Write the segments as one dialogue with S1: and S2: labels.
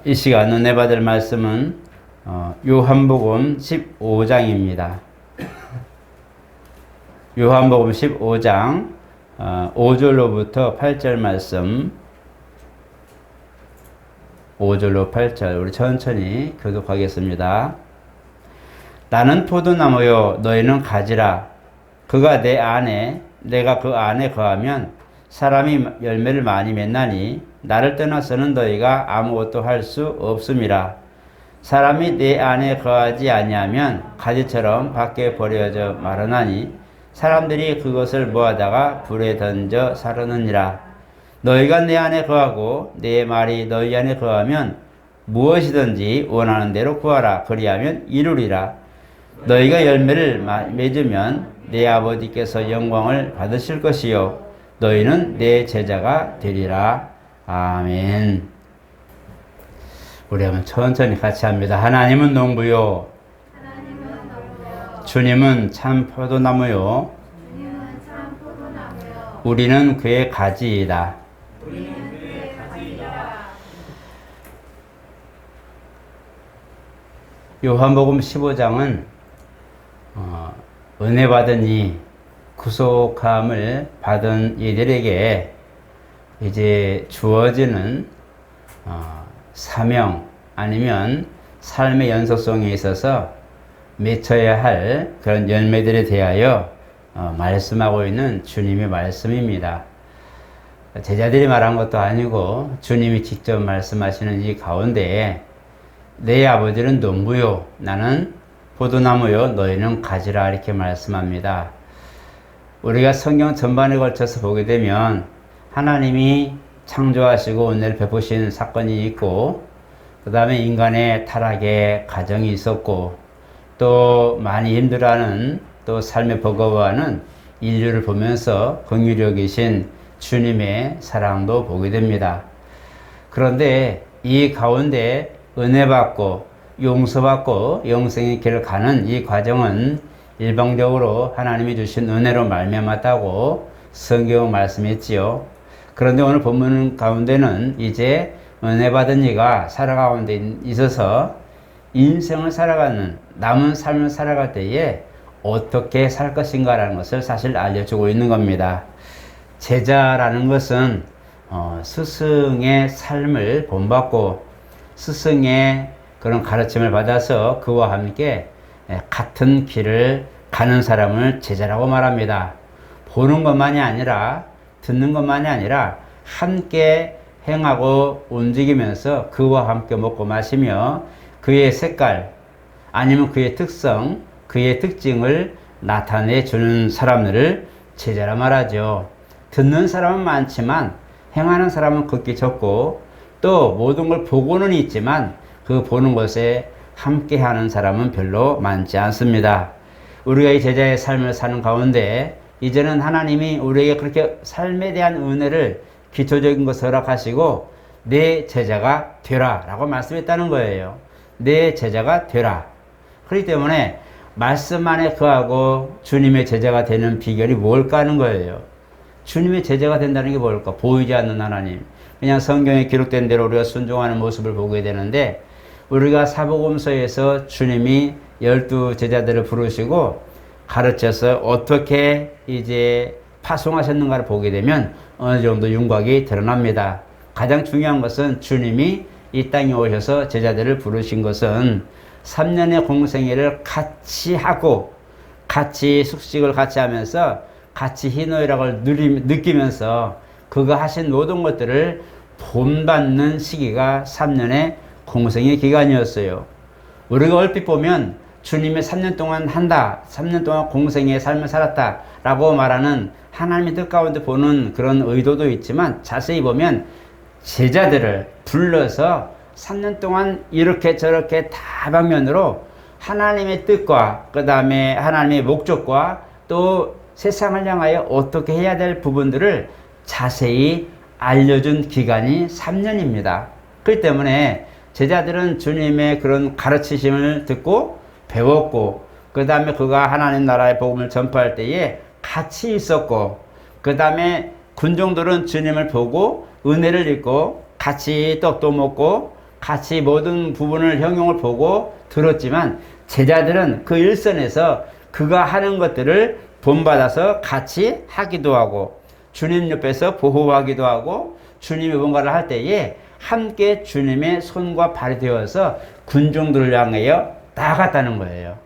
S1: 이 시간 은혜 받을 말씀은 요한복음 15장입니다. 요한복음 15장 5절로부터 8절 말씀, 5절로 8절 우리 천천히 교독하겠습니다. 나는 포도나무요 너희는 가지라. 그가 내 안에 내가 그 안에 거하면 사람이 열매를 많이 맺나니 나를 떠나서는 너희가 아무것도 할 수 없음이라. 사람이 내 안에 거하지 아니하면 가지처럼 밖에 버려져 마르나니 사람들이 그것을 모아다가 불에 던져 사르느니라. 너희가 내 안에 거하고 내 말이 너희 안에 거하면 무엇이든지 원하는 대로 구하라. 그리하면 이루리라. 너희가 열매를 맺으면 내 아버지께서 영광을 받으실 것이요 너희는 내 제자가 되리라. 아멘. 우리 한번 천천히 같이 합니다. 하나님은 농부요 주님은 참 포도나무요 우리는 그의 가지이다. 요한복음 15장은 은혜 받은 이 구속함을 받은 이들에게 이제 주어지는 사명 아니면 삶의 연속성에 있어서 맺혀야 할 그런 열매들에 대하여 말씀하고 있는 주님의 말씀입니다. 제자들이 말한 것도 아니고 주님이 직접 말씀하시는 이 가운데 내 아버지는 농부요 나는 포도나무요 너희는 가지라 이렇게 말씀합니다. 우리가 성경 전반에 걸쳐서 보게 되면 하나님이 창조하시고 은혜를 베푸신 사건이 있고 그 다음에 인간의 타락의 과정이 있었고 또 많이 힘들어하는 또 삶에 버거워하는 인류를 보면서 긍휼히 여기신 주님의 사랑도 보게 됩니다. 그런데 이 가운데 은혜 받고 용서받고 영생의 길을 가는 이 과정은 일방적으로 하나님이 주신 은혜로 말미암았다고 성경 말씀했지요. 그런데 오늘 본문 가운데는 이제 은혜 받은 이가 살아가는 데 있어서 인생을 살아가는 남은 삶을 살아갈 때에 어떻게 살 것인가라는 것을 사실 알려주고 있는 겁니다. 제자라는 것은 스승의 삶을 본받고 스승의 그런 가르침을 받아서 그와 함께 같은 길을 가는 사람을 제자라고 말합니다. 보는 것만이 아니라 듣는 것만이 아니라 함께 행하고 움직이면서 그와 함께 먹고 마시며 그의 색깔 아니면 그의 특성, 그의 특징을 나타내 주는 사람들을 제자라 말하죠. 듣는 사람은 많지만 행하는 사람은 극히 적고 또 모든 걸 보고는 있지만 그 보는 것에 함께하는 사람은 별로 많지 않습니다. 우리가 이 제자의 삶을 사는 가운데 이제는 하나님이 우리에게 그렇게 삶에 대한 은혜를 기초적인 것을 허락하시고 내 제자가 되라 라고 말씀했다는 거예요. 내 제자가 되라. 그렇기 때문에 말씀 안에 거하고 주님의 제자가 되는 비결이 뭘까 하는 거예요. 주님의 제자가 된다는 게 뭘까? 보이지 않는 하나님. 그냥 성경에 기록된 대로 우리가 순종하는 모습을 보게 되는데 우리가 사복음서에서 주님이 12 제자들을 부르시고 가르쳐서 어떻게 이제 파송하셨는가를 보게 되면 어느 정도 윤곽이 드러납니다. 가장 중요한 것은 주님이 이 땅에 오셔서 제자들을 부르신 것은 3년의 공생애를 같이 하고 같이 숙식을 같이 하면서 같이 희노애락을 느끼면서 그가 하신 모든 것들을 본받는 시기가 3년의 공생의 기간이었어요. 우리가 얼핏 보면 주님이 3년 동안 한다, 3년 동안 공생의 삶을 살았다 라고 말하는 하나님의 뜻 가운데 보는 그런 의도도 있지만 자세히 보면 제자들을 불러서 3년 동안 이렇게 저렇게 다방면으로 하나님의 뜻과 그 다음에 하나님의 목적과 또 세상을 향하여 어떻게 해야 될 부분들을 자세히 알려준 기간이 3년입니다. 그렇기 때문에 제자들은 주님의 그런 가르치심을 듣고 배웠고 그 다음에 그가 하나님 나라의 복음을 전파할 때에 같이 있었고 그 다음에 군종들은 주님을 보고 은혜를 입고 같이 떡도 먹고 같이 모든 부분을 형용을 보고 들었지만 제자들은 그 일선에서 그가 하는 것들을 본받아서 같이 하기도 하고 주님 옆에서 보호하기도 하고 주님이 뭔가를 할 때에 함께 주님의 손과 발이 되어서 군중들을 향하여 나아갔다는 거예요.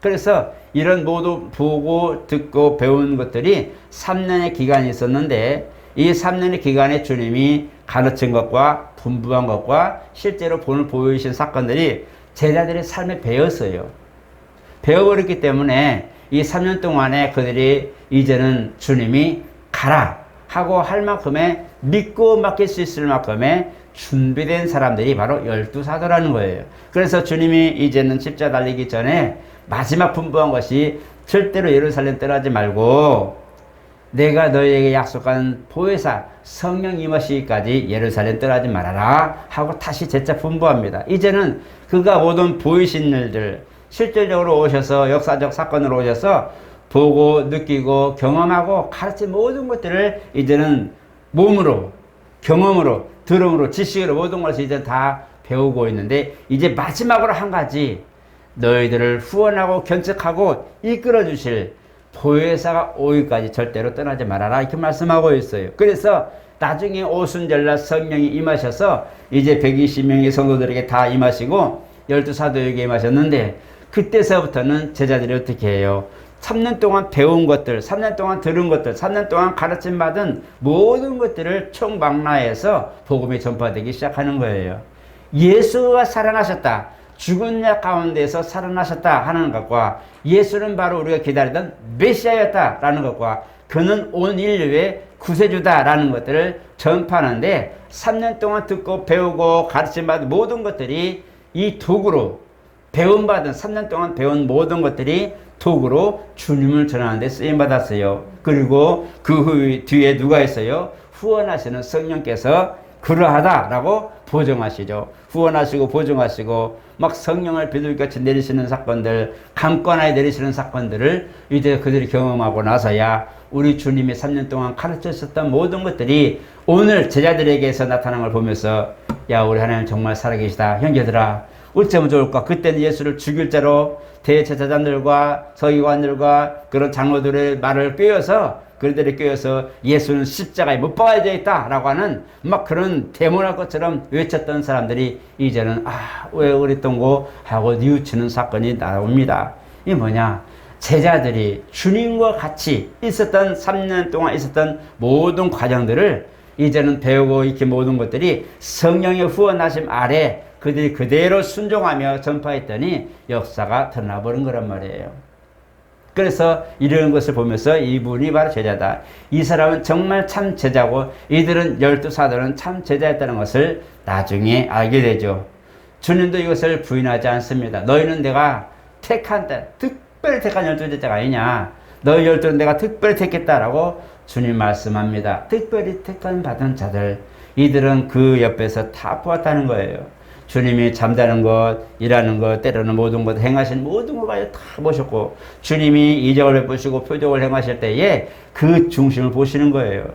S1: 그래서 이런 모두 보고 듣고 배운 것들이 3년의 기간이 있었는데 이 3년의 기간에 주님이 가르친 것과 분부한 것과 실제로 본을 보이신 사건들이 제자들의 삶에 배웠어요. 배워버렸기 때문에 이 3년 동안에 그들이 이제는 주님이 가라 하고 할 만큼의 믿고 맡길 수 있을 만큼의 준비된 사람들이 바로 12사도라는 거예요. 그래서 주님이 이제는 십자가 달리기 전에 마지막 분부한 것이 절대로 예루살렘 떠나지 말고 내가 너희에게 약속한 보혜사 성령 임하시기까지 예루살렘 떠나지 말아라 하고 다시 재차 분부합니다. 이제는 그가 모든 보이신 일들 실질적으로 오셔서 역사적 사건으로 오셔서 보고 느끼고 경험하고 가르친 모든 것들을 이제는 몸으로 경험으로 들음으로 지식으로 모든 것을 이제 다 배우고 있는데 이제 마지막으로 한 가지 너희들을 후원하고 견책하고 이끌어 주실 보혜사가 오기까지 절대로 떠나지 말아라 이렇게 말씀하고 있어요. 그래서 나중에 오순절날 성령이 임하셔서 이제 120명의 성도들에게 다 임하시고 12사도에게 임하셨는데 그때서부터는 제자들이 어떻게 해요? 3년 동안 배운 것들, 3년 동안 들은 것들, 3년 동안 가르침 받은 모든 것들을 총망라해서 복음이 전파되기 시작하는 거예요. 예수가 살아나셨다. 죽은 자 가운데서 살아나셨다 하는 것과 예수는 바로 우리가 기다리던 메시아였다라는 것과 그는 온 인류의 구세주다라는 것들을 전파하는데 3년 동안 듣고 배우고 가르침받은 모든 것들이 이 도구로 배움받은 3년 동안 배운 모든 것들이 도구로 주님을 전하는 데 쓰임받았어요. 그리고 그 뒤에 누가 있어요? 후원하시는 성령께서 그러하다라고 보증하시죠. 후원하시고 보증하시고 막 성령을 비둘기같이 내리시는 사건들, 강권하에 내리시는 사건들을 이제 그들이 경험하고 나서야 우리 주님이 3년 동안 가르치셨던 모든 것들이 오늘 제자들에게서 나타난 걸 보면서 야 우리 하나님 정말 살아계시다. 형제들아 어쩌면 좋을까. 그때는 예수를 죽일 자로 대제사장들과 서기관들과 그런 장로들의 말을 꿰어서 그들이 꿰어서 예수는 십자가에 못 박아져 있다라고 하는 막 그런 데모할 것처럼 외쳤던 사람들이 이제는 왜 그랬던고 하고 뉘우치는 사건이 나옵니다. 이게 뭐냐? 제자들이 주님과 같이 있었던 3년 동안 있었던 모든 과정들을 이제는 배우고 익힌 모든 것들이 성령의 후원하심 아래 그들이 그대로 순종하며 전파했더니 역사가 드러나버린 거란 말이에요. 그래서 이런 것을 보면서 이분이 바로 제자다. 이 사람은 정말 참 제자고 이들은 12사도는 참 제자였다는 것을 나중에 알게 되죠. 주님도 이것을 부인하지 않습니다. 너희는 내가 택한다. 특별히 택한 12제자가 아니냐. 너희 12는 내가 특별히 택했다라고 주님 말씀합니다. 특별히 택한 받은 자들 이들은 그 옆에서 다 보았다는 거예요. 주님이 잠자는 것, 일하는 것, 때로는 모든 것 행하신 모든 걸 다 보셨고 주님이 이적을 베푸시고 표적을 행하실 때에 그 중심을 보시는 거예요.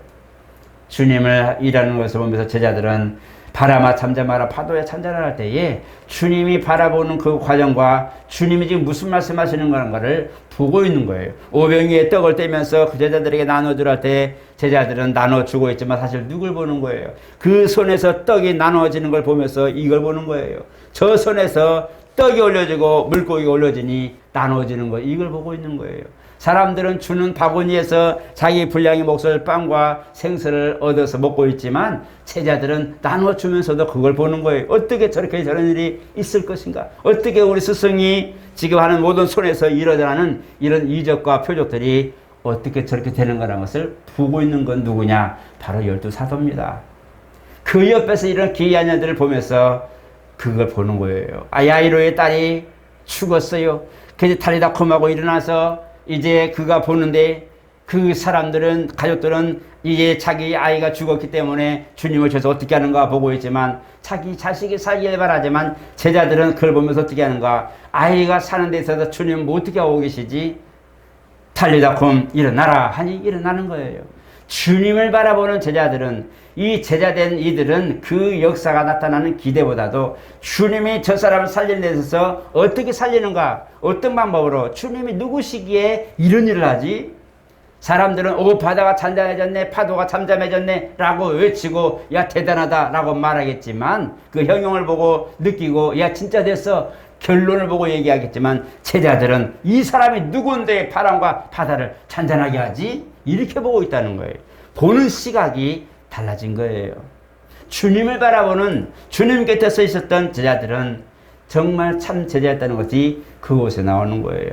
S1: 주님을 일하는 것을 보면서 제자들은 바람아 잠잠하라 파도에 찬잔하라 할 때에 주님이 바라보는 그 과정과 주님이 지금 무슨 말씀하시는 건가를 보고 있는 거예요. 오병이의 떡을 떼면서 그 제자들에게 나눠주라 할 때 제자들은 나눠주고 있지만 사실 누굴 보는 거예요? 그 손에서 떡이 나눠지는 걸 보면서 이걸 보는 거예요. 저 손에서 떡이 올려지고 물고기가 올려지니 나눠지는 거 이걸 보고 있는 거예요. 사람들은 주는 바구니에서 자기 분량의 몫을 빵과 생선을 얻어서 먹고 있지만 제자들은 나눠주면서도 그걸 보는 거예요. 어떻게 저렇게 저런 일이 있을 것인가? 어떻게 우리 스승이 지금 하는 모든 손에서 일어나는 이런 이적과 표적들이 어떻게 저렇게 되는 거라는 것을 보고 있는 건 누구냐? 바로 12사도입니다. 그 옆에서 이런 기이한 일들을 보면서 그걸 보는 거예요. 야이로의 딸이 죽었어요. 그래서 탈리다콤하고 일어나서 이제 그가 보는데 그 사람들은 가족들은 이제 자기 아이가 죽었기 때문에 주님을 줘서 어떻게 하는가 보고 있지만 자기 자식이 살기를 바라지만 제자들은 그걸 보면서 어떻게 하는가 아이가 사는 데 있어서 주님 뭐 어떻게 하고 계시지? 탈리다콤 일어나라 하니 일어나는 거예요. 주님을 바라보는 제자들은, 이 제자된 이들은 그 역사가 나타나는 기대보다도 주님이 저 사람을 살리는 데 있어서 어떻게 살리는가, 어떤 방법으로, 주님이 누구시기에 이런 일을 하지? 사람들은 바다가 잔잔해졌네, 파도가 잠잠해졌네 라고 외치고 야 대단하다 라고 말하겠지만, 그 형용을 보고 느끼고 야 진짜 됐어 결론을 보고 얘기하겠지만, 제자들은 이 사람이 누군데 바람과 바다를 잔잔하게 하지? 이렇게 보고 있다는 거예요. 보는 시각이 달라진 거예요. 주님을 바라보는, 주님 곁에 서 있었던 제자들은 정말 참 제자였다는 것이 그곳에 나오는 거예요.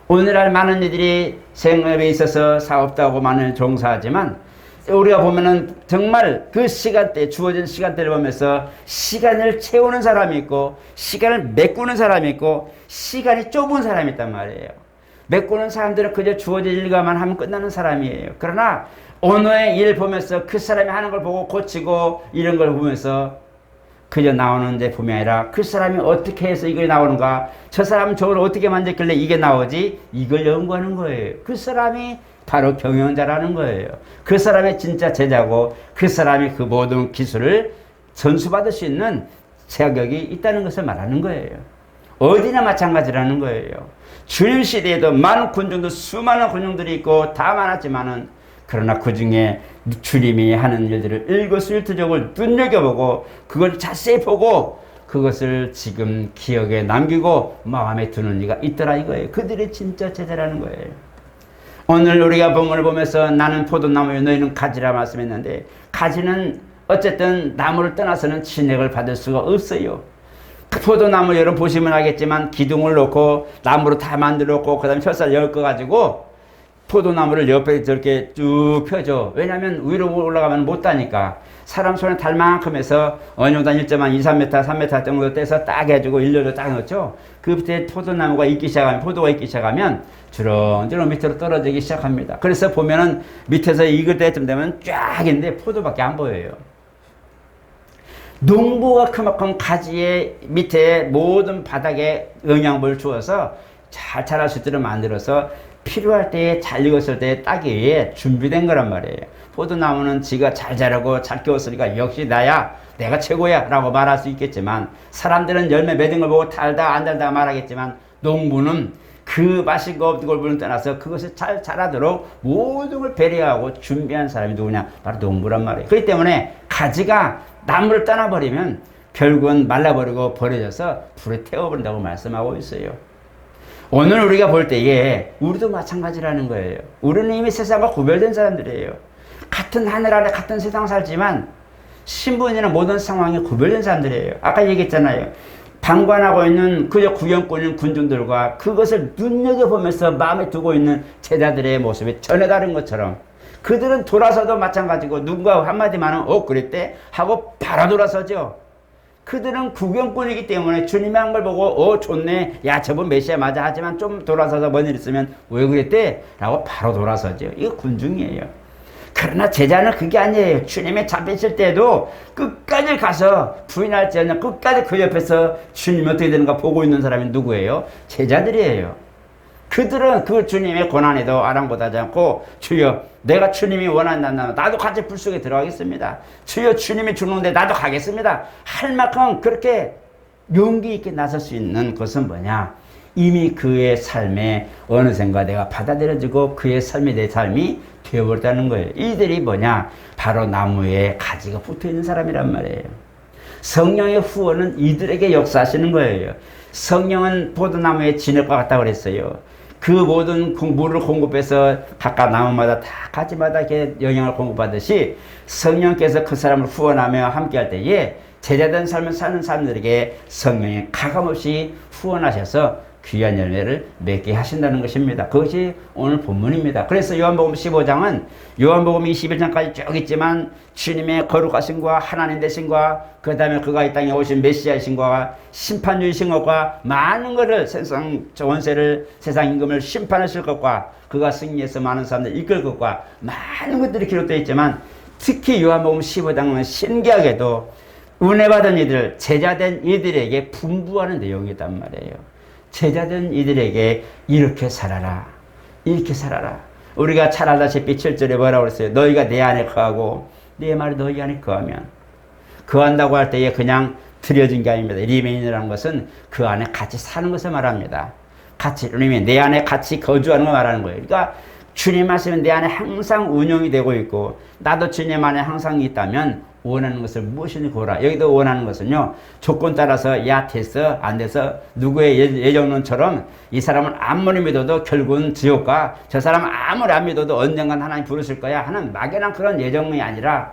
S1: 오늘날 많은 이들이 생업에 있어서 사업도 하고 많은 종사하지만, 우리가 보면은 정말 그 시간대, 주어진 시간대를 보면서 시간을 채우는 사람이 있고 시간을 메꾸는 사람이 있고 시간이 좁은 사람이 있단 말이에요. 메꾸는 사람들은 그저 주어진 일과만 하면 끝나는 사람이에요. 그러나 오늘의 일 보면서 그 사람이 하는 걸 보고 고치고 이런 걸 보면서 그저 나오는 제품이 아니라 그 사람이 어떻게 해서 이게 나오는가, 저 사람은 저걸 어떻게 만졌길래 이게 나오지, 이걸 연구하는 거예요. 그 사람이 바로 경영자라는 거예요. 그 사람의 진짜 제자고 그 사람이 그 모든 기술을 전수받을 수 있는 자격이 있다는 것을 말하는 거예요. 어디나 마찬가지라는 거예요. 주님 시대에도 많은 군중들, 수많은 군중들이 있고 다 많았지만은, 그러나 그 중에 주님이 하는 일들을 일거수일투족을 눈여겨보고 그걸 자세히 보고 그것을 지금 기억에 남기고 마음에 두는 이가 있더라 이거예요. 그들이 진짜 제자라는 거예요. 오늘 우리가 본문을 보면서 나는 포도나무요 너희는 가지라 말씀했는데, 가지는 어쨌든 나무를 떠나서는 진액을 받을 수가 없어요. 그 포도나무 여러분 보시면 알겠지만 기둥을 놓고 나무로 다 만들어 놓고 그 다음에 혈사를 엮어가지고 포도나무를 옆에 저렇게 쭉 펴줘. 왜냐하면 위로 올라가면 못 따니까. 사람 손에 달 만큼 해서 어느 정도 1.2, 3m, 3m 정도 떼서 딱 해주고 일렬로 딱 넣죠. 그 밑에 포도나무가 있기 시작하면, 포도가 있기 시작하면 주렁주렁 밑으로 떨어지기 시작합니다. 그래서 보면은 밑에서 익을 때쯤 되면 쫙 있는데 포도밖에 안 보여요. 농부가 그만큼 가지의 밑에 모든 바닥에 영양분을 주어서 잘 자랄 수 있도록 만들어서 필요할 때에 잘 익었을 때에 따기 위해 준비된 거란 말이에요. 포도나무는 지가 잘 자라고 잘 키웠으니까 역시 나야, 내가 최고야 라고 말할 수 있겠지만, 사람들은 열매 맺은 걸 보고 달다 안 달다 말하겠지만, 농부는 그 맛있고 없는 걸 떠나서 그것을 잘 자라도록 모든 걸 배려하고 준비한 사람이 누구냐? 바로 농부란 말이에요. 그렇기 때문에 가지가 나무를 떠나버리면 결국은 말라버리고 버려져서 불에 태워버린다고 말씀하고 있어요. 오늘 우리가 볼 때에 우리도 마찬가지라는 거예요. 우리는 이미 세상과 구별된 사람들이에요. 같은 하늘 아래 같은 세상 살지만 신분이나 모든 상황이 구별된 사람들이에요. 아까 얘기했잖아요. 방관하고 있는 그저 구경꾼인 군중들과 그것을 눈여겨보면서 마음에 두고 있는 제자들의 모습이 전혀 다른 것처럼, 그들은 돌아서도 마찬가지고 누군가 한마디만 하면 그랬대 하고 바로 돌아서죠. 그들은 구경꾼이기 때문에 주님이 한 걸 보고 좋네, 야 저분 메시아 맞아 하지만 좀 돌아서서 뭔 일 있으면 왜 그랬대? 라고 바로 돌아서죠. 이거 군중이에요. 그러나 제자는 그게 아니에요. 주님이 잡히실 때도 끝까지 가서 부인할지 않냐, 끝까지 그 옆에서 주님이 어떻게 되는가 보고 있는 사람이 누구예요? 제자들이에요. 그들은 그 주님의 고난에도 아랑곳하지 않고, 주여 내가 주님이 원한다면 나도 같이 불 속에 들어가겠습니다. 주여 주님이 죽는데 나도 가겠습니다. 할 만큼 그렇게 용기 있게 나설 수 있는 것은 뭐냐? 이미 그의 삶에 어느샌가 내가 받아들여지고 그의 삶이 내 삶이 되어버렸다는 거예요. 이들이 뭐냐? 바로 나무에 가지가 붙어있는 사람이란 말이에요. 성령의 후원은 이들에게 역사하시는 거예요. 성령은 포도나무의 진액과 같다고 그랬어요. 그 모든 물을 공급해서 각각 나무마다 다 가지마다 이렇게 영향을 공급하듯이 성령께서 그 사람을 후원하며 함께할 때에 제자된 삶을 사는 사람들에게 성령이 가감없이 후원하셔서 귀한 열매를 맺게 하신다는 것입니다. 그것이 오늘 본문입니다. 그래서 요한복음 15장은 요한복음 21장까지 쭉 있지만 주님의 거룩하신과 하나님 되신과 그 다음에 그가 이 땅에 오신 메시아이신과 심판주이신 것과 많은 것을 세상 원세를 세상 임금을 심판하실 것과 그가 승리해서 많은 사람들을 이끌 것과 많은 것들이 기록되어 있지만, 특히 요한복음 15장은 신기하게도 은혜받은 이들, 제자된 이들에게 분부하는 내용이란 말이에요. 제자된 이들에게 이렇게 살아라, 이렇게 살아라. 우리가 잘 알다시피 7절에 뭐라고 그랬어요? 너희가 내 안에 거하고 내 말이 너희 안에 거하면. 거한다고 할 때에 그냥 들여진 게 아닙니다. 리메인이라는 것은 그 안에 같이 사는 것을 말합니다. 같이, 리메인, 내 안에 같이 거주하는 걸 말하는 거예요. 그러니까 주님 말씀은 내 안에 항상 운영이 되고 있고 나도 주님 안에 항상 있다면 원하는 것을 무엇이든 구하라. 여기도 원하는 것은요, 조건 따라서 야 됐어 안 돼서 누구의 예정론처럼 이 사람은 아무리 믿어도 결국은 지옥가, 저 사람은 아무리 안 믿어도 언젠간 하나님 부르실 거야 하는 막연한 그런 예정론이 아니라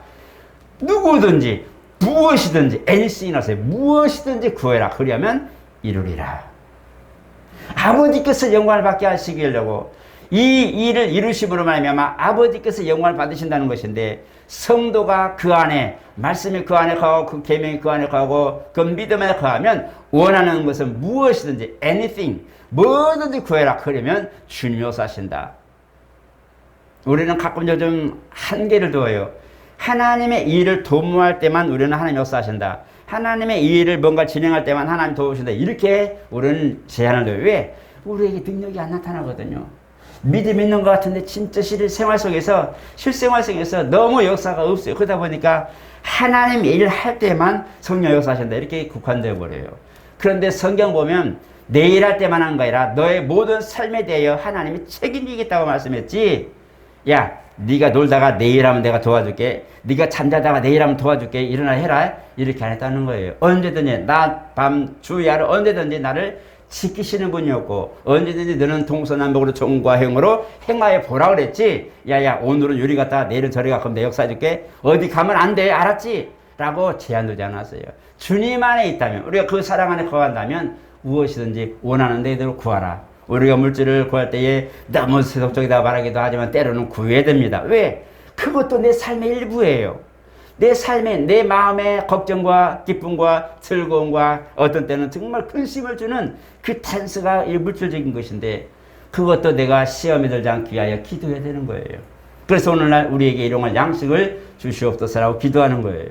S1: 누구든지 무엇이든지 anything이라서 무엇이든지 구해라. 그러면 이루리라. 아버지께서 영광을 받게 하시기 위하려고 이 일을 이루심으로 말미암아 아버지께서 영광을 받으신다는 것인데, 성도가 그 안에, 말씀이 그 안에 거하고 그 계명이 그 안에 거하고 그 믿음에 거하면 원하는 것은 무엇이든지 anything, 뭐든지 구해라. 그러면 주님이 역사하신다. 우리는 가끔 좀 한계를 두어요. 하나님의 일을 도모할 때만 우리는 하나님 역사하신다. 하나님의 일을 뭔가 진행할 때만 하나님 도우신다. 이렇게 우리는 제한을 둬요. 왜? 우리에게 능력이 안 나타나거든요. 믿음 있는 것 같은데 진짜 실생활 속에서 너무 역사가 없어요. 그러다 보니까 하나님 일을 할 때만 성령 역사하신다. 이렇게 국한되어 버려요. 그런데 성경 보면 내 일 할 때만 한 거 아니라 너의 모든 삶에 대하여 하나님이 책임지겠다고 말씀했지. 야, 네가 놀다가 내일 하면 내가 도와줄게. 네가 잠자다가 내일 하면 도와줄게. 일어나 해라. 이렇게 안 했다는 거예요. 언제든지 낮, 밤, 주야를 언제든지 나를 지키시는 분이었고, 언제든지 너는 동서남북으로 정과 행으로 행하여 보라 그랬지. 야야, 오늘은 요리 갔다 내일은 저리 가. 그럼 내 역사해줄게. 어디 가면 안 돼. 알았지? 라고 제한 두지 않았어요. 주님 안에 있다면, 우리가 그 사랑 안에 거한다면 무엇이든지 원하는 대로 구하라. 우리가 물질을 구할 때에 너무 세속적이다 말하기도 하지만 때로는 구해야 됩니다. 왜? 그것도 내 삶의 일부예요. 내 삶에, 내 마음의 걱정과 기쁨과 즐거움과 어떤 때는 정말 근심을 주는 그 탄스가 물질적인 것인데, 그것도 내가 시험에 들지 않기 위하여 기도해야 되는 거예요. 그래서 오늘날 우리에게 일용할 양식을 주시옵소서라고 기도하는 거예요.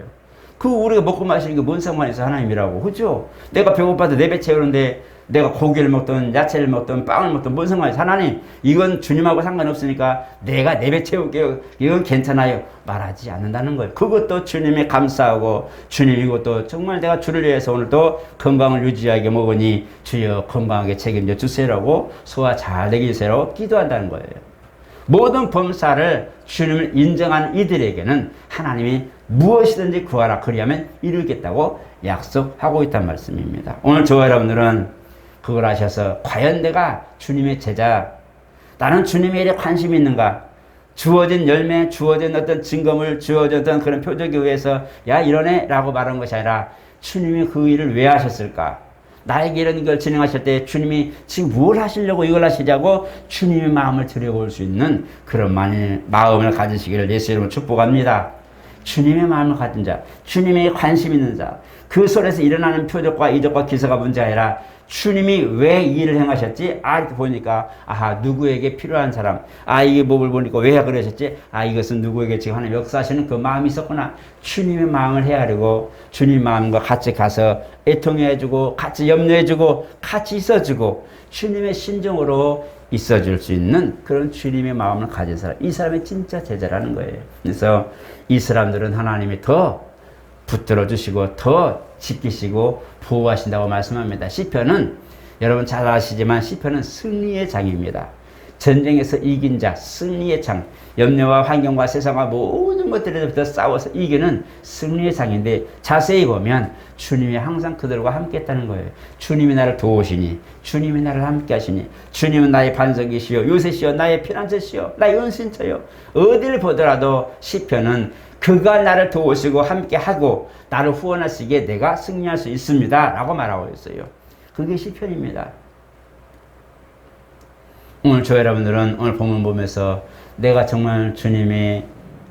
S1: 그 우리가 먹고 마시는 게 뭔 상관이 있어? 하나님이라고. 그죠? 내가 배고파도 내 배 채우는데 내가 고기를 먹든 야채를 먹든 빵을 먹든 뭔 상관이 있어? 하나님, 이건 주님하고 상관없으니까 내가 내 배 채울게요. 이건 괜찮아요. 말하지 않는다는 거예요. 그것도 주님에 감사하고, 주님 이것도 정말 내가 주를 위해서 오늘도 건강을 유지하게 먹으니 주여 건강하게 책임져 주세요라고, 소화 잘 되게 해주세요라고 기도한다는 거예요. 모든 범사를 주님을 인정하는 이들에게는 하나님이 무엇이든지 구하라. 그리하면 이루겠다고 약속하고 있단 말씀입니다. 오늘 저와 여러분들은 그걸 아셔서 과연 내가 주님의 제자, 나는 주님의 일에 관심이 있는가? 주어진 열매, 주어진 어떤 증거물, 주어진 어떤 그런 표적에 의해서 야 이러네 라고 말한 것이 아니라 주님이 그 일을 왜 하셨을까? 나에게 이런 걸 진행하실 때 주님이 지금 뭘 하시려고 이걸 하시자고 주님의 마음을 들여볼 수 있는 그런 마음을 가지시기를 예수 이름으로 축복합니다. 주님의 마음을 가진 자, 주님의 관심 있는 자, 그 속에서 일어나는 표적과 이적과 기사가 문제 아니라 주님이 왜 이 일을 행하셨지? 이렇게 보니까 누구에게 필요한 사람, 이게 몸을 보니까 왜 그러셨지? 이것은 누구에게 지금 하나님 역사하시는 그 마음이 있었구나. 주님의 마음을 헤아리고 주님 마음과 같이 가서 애통해주고 같이 염려해주고 같이 있어주고 주님의 심정으로 있어줄 수 있는 그런 주님의 마음을 가진 사람, 이 사람이 진짜 제자라는 거예요. 그래서 이 사람들은 하나님이 더 붙들어 주시고 더 지키시고 보호하신다고 말씀합니다. 시편은 여러분 잘 아시지만 시편은 승리의 장입니다. 전쟁에서 이긴 자, 승리의 장, 염려와 환경과 세상과 모든 것들에서부터 싸워서 이기는 승리의 장인데, 자세히 보면 주님이 항상 그들과 함께 했다는 거예요. 주님이 나를 도우시니, 주님이 나를 함께 하시니, 주님은 나의 반석이시여, 요새시여, 나의 피난처시여, 나의 은신처여. 어디를 보더라도 시편은 그가 나를 도우시고 함께 하고 나를 후원하시기에 내가 승리할 수 있습니다 라고 말하고 있어요. 그게 시편입니다. 오늘 저 여러분들은 오늘 본문 보면서 내가 정말 주님의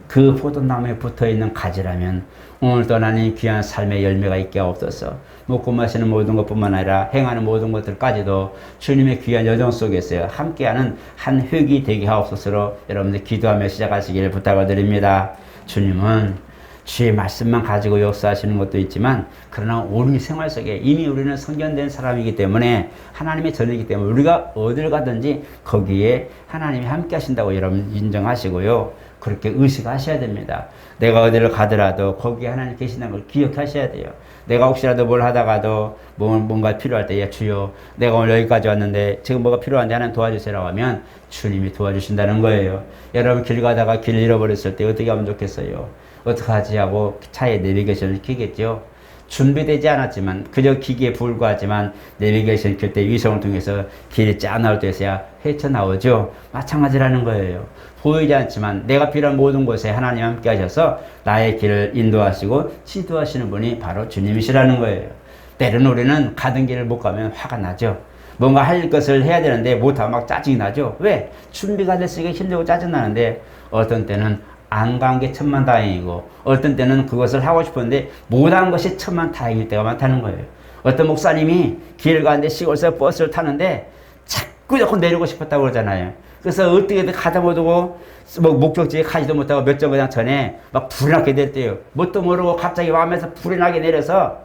S1: 그 포도나무에 붙어있는 가지라면 오늘도 하나님 귀한 삶의 열매가 있게 하옵소서. 먹고 마시는 모든 것뿐만 아니라 행하는 모든 것들까지도 주님의 귀한 여정 속에서 함께하는 한 획이 되게 하옵소서로 여러분들 기도하며 시작하시기를 부탁을 드립니다. 주님은 주의 말씀만 가지고 역사하시는 것도 있지만 그러나 우리 생활 속에 이미 우리는 성전된 사람이기 때문에 하나님의 전이기 때문에 우리가 어딜 가든지 거기에 하나님이 함께 하신다고 여러분 인정하시고요. 그렇게 의식하셔야 됩니다. 내가 어디를 가더라도 거기에 하나님 계신다는 걸 기억하셔야 돼요. 내가 혹시라도 뭘 하다가도 뭔가 필요할 때, 야, 주여, 내가 오늘 여기까지 왔는데 지금 뭐가 필요한데 하나님 도와주세요라고 하면 주님이 도와주신다는 거예요. 여러분 길 가다가 길 잃어버렸을 때 어떻게 하면 좋겠어요? 어떡하지 하고 차에 내비게이션을 켜겠죠. 준비되지 않았지만 그저 기기에 불과하지만 내비게이션 켤 때 위성을 통해서 길이 쫙 나올 때서야 헤쳐나오죠. 마찬가지라는 거예요. 보이지 않지만 내가 필요한 모든 곳에 하나님 함께 하셔서 나의 길을 인도하시고 지도하시는 분이 바로 주님이시라는 거예요. 때로는 우리는 가던 길을 못 가면 화가 나죠. 뭔가 할 것을 해야 되는데 못하면 막 짜증이 나죠. 왜? 준비가 됐으니까 힘들고 짜증나는데 어떤 때는 안 간 게 천만다행이고 어떤 때는 그것을 하고 싶었는데 못한 것이 천만다행일 때가 많다는 거예요. 어떤 목사님이 길 가는데 시골에서 버스를 타는데 자꾸 내리고 싶었다고 그러잖아요. 그래서 어떻게든 가다 못하고 목적지에 가지도 못하고 몇 정거장 전에 막 불이 나게 내렸대요. 뭣도 모르고 갑자기 마음에서 불이 나게 내려서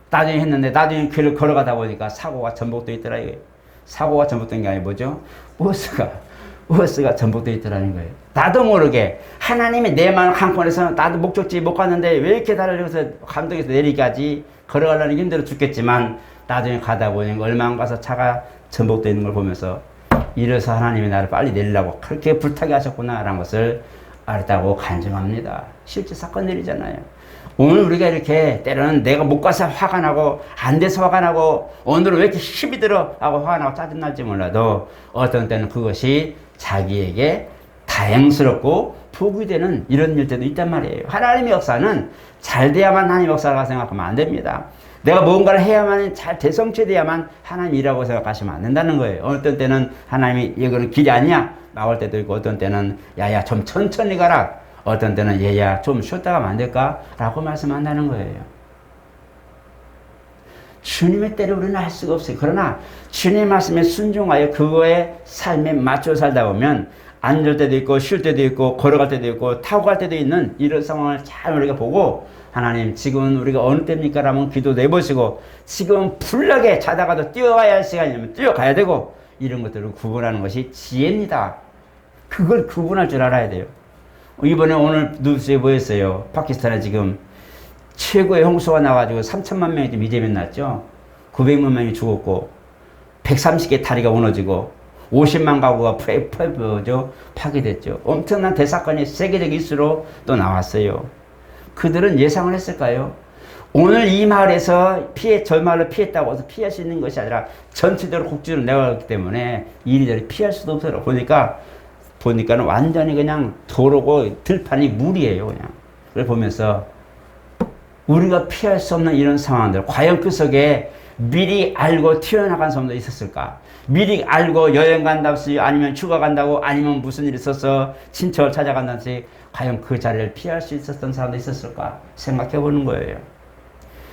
S1: 나중에 했는데 나중에 길을 걸어가다 보니까 사고가 전복돼 있더라 이거예요. 사고가 전복된 게 아니고 뭐죠? 버스가 전복돼 있더라는 거예요. 나도 모르게 하나님이 내 마음 한켠에서 나도 목적지 못 갔는데 왜 이렇게 달려서 감독에서 내리게 하지? 걸어가려니 힘들어 죽겠지만 나중에 가다 보니 얼마 안 가서 차가 전복되어 있는 걸 보면서 이래서 하나님이 나를 빨리 내리려고 그렇게 불타게 하셨구나 라는 것을 알았다고 간증합니다. 실제 사건들이잖아요. 오늘 우리가 이렇게 때로는 내가 못 가서 화가 나고 안 돼서 화가 나고 오늘은 왜 이렇게 힘이 들어 하고 화가 나고 짜증날지 몰라도 어떤 때는 그것이 자기에게 다행스럽고 복이 되는 이런 일들도 있단 말이에요. 하나님의 역사는 잘 돼야만 하나님의 역사라고 생각하면 안 됩니다. 내가 뭔가를 해야만 잘 대성취돼야만 하나님이라고 생각하시면 안 된다는 거예요. 어떤 때는 하나님이 이거는 길이 아니야 나올 때도 있고 어떤 때는 야야 좀 천천히 가라 어떤 때는 얘야 좀 쉬었다 가면 안 될까 라고 말씀한다는 거예요. 주님의 때를 우리는 할 수가 없어요. 그러나 주님의 말씀에 순종하여 그거에 삶에 맞춰 살다 보면 앉을 때도 있고 쉴 때도 있고 걸어갈 때도 있고 타고 갈 때도 있는 이런 상황을 잘 우리가 보고 하나님 지금은 우리가 어느 때입니까? 라면 기도 내보시고 지금 불나게 자다가도 뛰어가야 할 시간이면 뛰어가야 되고 이런 것들을 구분하는 것이 지혜입니다. 그걸 구분할 줄 알아야 돼요. 이번에 오늘 뉴스에 보였어요. 파키스탄에 지금 최고의 홍수가 나가지고 3천만 명이 좀 이재민 났죠. 900만 명이 죽었고 130개 다리가 무너지고 50만 가구가 파괴됐죠. 엄청난 대사건이 세계적 이슈로 또 나왔어요. 그들은 예상을 했을까요? 오늘 이 마을에서 저 마을을 피했다고 해서 피할 수 있는 것이 아니라 전체적으로 국지를 내려갔기 때문에 이리저리 피할 수도 없어요. 보니까는 완전히 그냥 도로고 들판이 물이에요. 그냥. 그걸 보면서 우리가 피할 수 없는 이런 상황들, 과연 그 속에 미리 알고 튀어나간 사람도 있었을까? 미리 알고 여행 간다든지 아니면 휴가 간다고 아니면 무슨 일이 있어서 친척을 찾아간다든지 과연 그 자리를 피할 수 있었던 사람도 있었을까? 생각해 보는 거예요.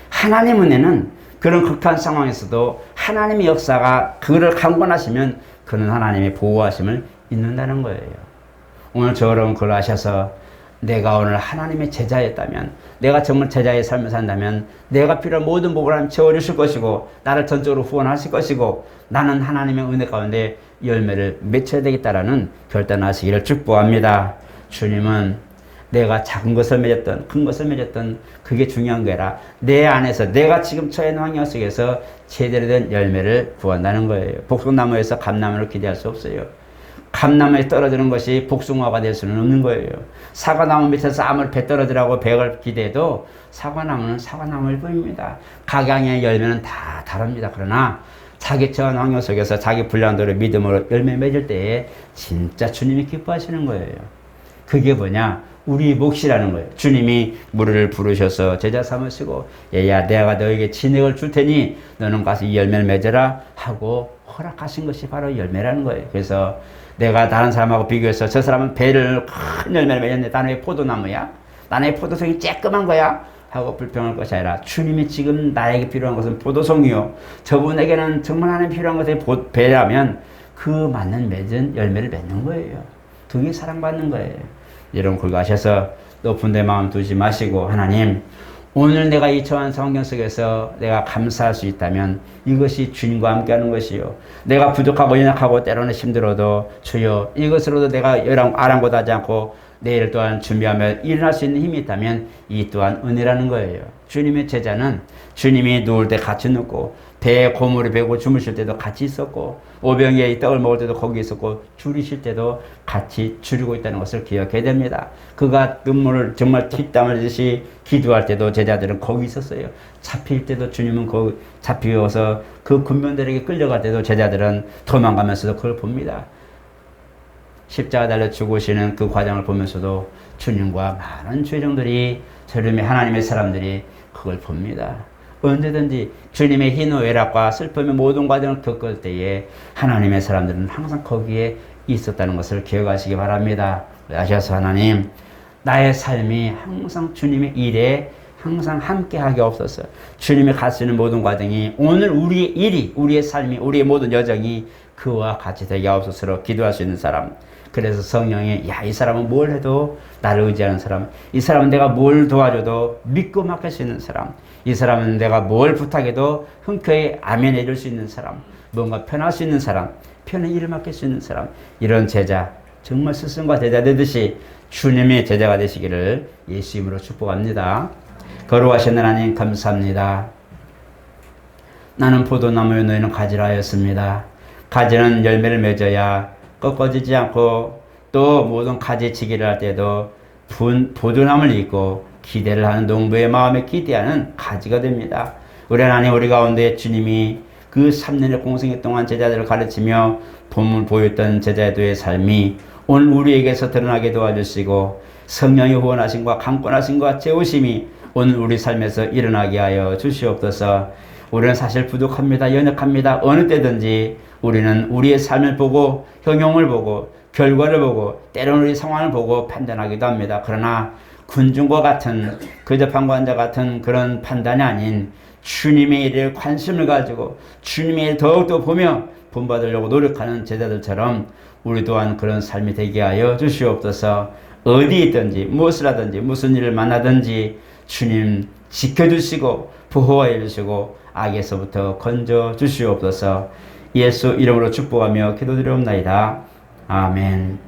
S1: 하나님 은혜는 그런 극한 상황에서도 하나님의 역사가 그를 강권하시면 그는 하나님의 보호하심을 잊는다는 거예요. 오늘 저런 걸 아셔서 내가 오늘 하나님의 제자였다면 내가 정말 제자의 삶을 산다면 내가 필요한 모든 복을 하나님 채워주실 것이고 나를 전적으로 후원하실 것이고 나는 하나님의 은혜 가운데 열매를 맺혀야 되겠다라는 결단하시기를 축복합니다. 주님은 내가 작은 것을 맺었던 큰 것을 맺었던 그게 중요한 게 아니라 내 안에서 내가 지금 처해 있는 환경 속에서 제대로 된 열매를 구한다는 거예요. 복숭나무에서 감나무를 기대할 수 없어요. 감나무에 떨어지는 것이 복숭아가 될 수는 없는 거예요. 사과나무 밑에서 아무리 배 떨어지라고 백을 기대도 사과나무는 사과나무일 뿐입니다. 각양의 열매는 다 다릅니다. 그러나 자기 처한 환경 속에서 자기 분량대로 믿음으로 열매 맺을 때에 진짜 주님이 기뻐하시는 거예요. 그게 뭐냐? 우리 몫이라는 거예요. 주님이 우리를 부르셔서 제자 삼으시고 얘야 내가 너에게 진액을 줄 테니 너는 가서 이 열매를 맺어라 하고 허락하신 것이 바로 열매라는 거예요. 그래서 내가 다른 사람하고 비교해서 저 사람은 배를 큰 열매를 맺었는데 나는 왜 포도나무야? 나는 왜 포도송이 쬐끄만 거야? 하고 불평할 것이 아니라 주님이 지금 나에게 필요한 것은 포도송이요. 저분에게는 정말 하나님 필요한 것이 배라면 그 맞는 맺은 열매를 맺는 거예요. 그게 사랑받는 거예요. 여러분 굴가셔서 높은 데 마음 두지 마시고 하나님 오늘 내가 이 처한 환경 속에서 내가 감사할 수 있다면 이것이 주님과 함께하는 것이요. 내가 부족하고 연약하고 때로는 힘들어도 주여 이것으로도 내가 아랑곳하지 않고 내일 또한 준비하며 일어날 수 있는 힘이 있다면 이 또한 은혜라는 거예요. 주님의 제자는 주님이 누울 때 같이 눕고 배에 고물을 베고 주무실 때도 같이 있었고 오병이에 떡을 먹을 때도 거기 있었고 줄이실 때도 같이 줄이고 있다는 것을 기억해야 됩니다. 그가 눈물을 정말 뒷땀을 흘리듯이 기도할 때도 제자들은 거기 있었어요. 잡힐 때도 주님은 거기 잡히어서 그 군병들에게 끌려갈 때도 제자들은 도망가면서도 그걸 봅니다. 십자가 달려 죽으시는 그 과정을 보면서도 주님과 많은 죄종들이 저름의 하나님의 사람들이 그걸 봅니다. 언제든지 주님의 희노애락과 슬픔의 모든 과정을 겪을 때에 하나님의 사람들은 항상 거기에 있었다는 것을 기억하시기 바랍니다. 아셔서 하나님 나의 삶이 항상 주님의 일에 항상 함께하게 없어서 주님이 가시는 모든 과정이 오늘 우리의 일이 우리의 삶이 우리의 모든 여정이 그와 같이 되게 하옵소서 기도할 수 있는 사람. 그래서 성령이 이 사람은 뭘 해도 나를 의지하는 사람, 이 사람은 내가 뭘 도와줘도 믿고 맡길 수 있는 사람, 이 사람은 내가 뭘 부탁해도 흔쾌히 아멘 해줄 수 있는 사람, 뭔가 편할 수 있는 사람, 편히 일을 맡길 수 있는 사람, 이런 제자 정말 스승과 제자 되듯이 주님의 제자가 되시기를 예수 이름으로 축복합니다. 거룩하신 하나님 감사합니다. 나는 포도나무요 너희는 가지라 하였습니다. 가지는 열매를 맺어야 꺾어지지 않고 또 모든 가지치기를 할 때도 보존함을 잊고 기대를 하는 농부의 마음에 기대하는 가지가 됩니다. 우리 하나님 우리 가운데 주님이 그 3년의 공생애 동안 제자들을 가르치며 본문 보였던 제자들의 삶이 오늘 우리에게서 드러나게 도와주시고 성령의 후원하심과 강권하심과 채우심이 오늘 우리 삶에서 일어나게 하여 주시옵소서. 우리는 사실 부족합니다. 연약합니다. 어느 때든지 우리는 우리의 삶을 보고 형용을 보고 결과를 보고 때로는 우리 상황을 보고 판단하기도 합니다. 그러나 군중과 같은 근접한 자 같은 그런 판단이 아닌 주님의 일에 관심을 가지고 주님의 일을 더욱더 보며 본받으려고 노력하는 제자들처럼 우리 또한 그런 삶이 되게 하여 주시옵소서. 어디 있든지 무엇을 하든지 무슨 일을 만나든지 주님 지켜주시고 보호해 주시고 악에서부터 건져 주시옵소서. 예수 이름으로 축복하며 기도드리옵나이다. 아멘.